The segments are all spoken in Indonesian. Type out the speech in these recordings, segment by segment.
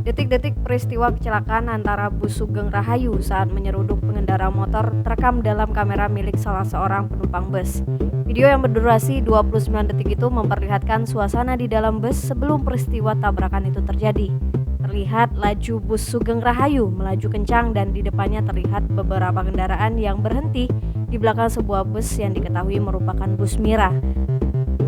Detik-detik peristiwa kecelakaan antara bus Sugeng Rahayu saat menyeruduk pengendara motor terekam dalam kamera milik salah seorang penumpang bus. Video yang berdurasi 29 detik itu memperlihatkan suasana di dalam bus sebelum peristiwa tabrakan itu terjadi. Terlihat laju bus Sugeng Rahayu melaju kencang dan di depannya terlihat beberapa kendaraan yang berhenti di belakang sebuah bus yang diketahui merupakan bus Mira.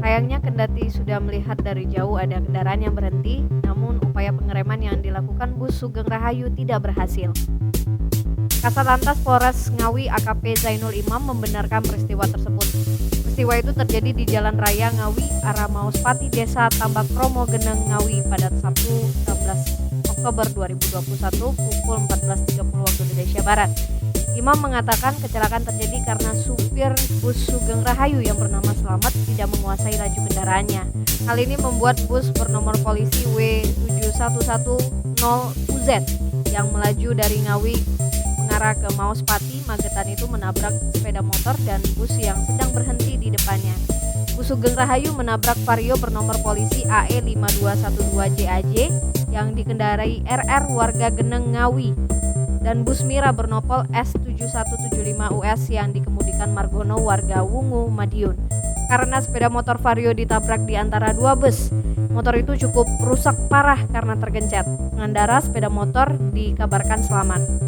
Sayangnya kendati sudah melihat dari jauh ada kendaraan yang berhenti, namun upaya pengereman yang dilakukan bus Sugeng Rahayu tidak berhasil. Kasatlantas Polres Ngawi AKP Zainul Imam membenarkan peristiwa tersebut. Peristiwa itu terjadi di Jalan Raya Ngawi arah Mauspati Desa Tambak Kromo Geneng Ngawi pada Sabtu 16 Oktober 2021 pukul 14.30 waktu Indonesia Barat. Imam mengatakan kecelakaan terjadi karena supir bus Sugeng Rahayu yang bernama Slamet tidak menguasai laju kendaraannya. Hal ini membuat bus bernomor polisi W7110UZ yang melaju dari Ngawi mengarah ke Mauspati, Magetan itu menabrak sepeda motor dan bus yang sedang berhenti di depannya. Bus Sugeng Rahayu menabrak Vario bernomor polisi AE5212JAJ yang dikendarai RR warga Geneng Ngawi dan bus Mira bernopol S7175US yang dikemudikan Margono warga Wungu, Madiun. Karena sepeda motor Vario ditabrak di antara dua bus, motor itu cukup rusak parah karena tergencet. Pengendara sepeda motor dikabarkan selamat.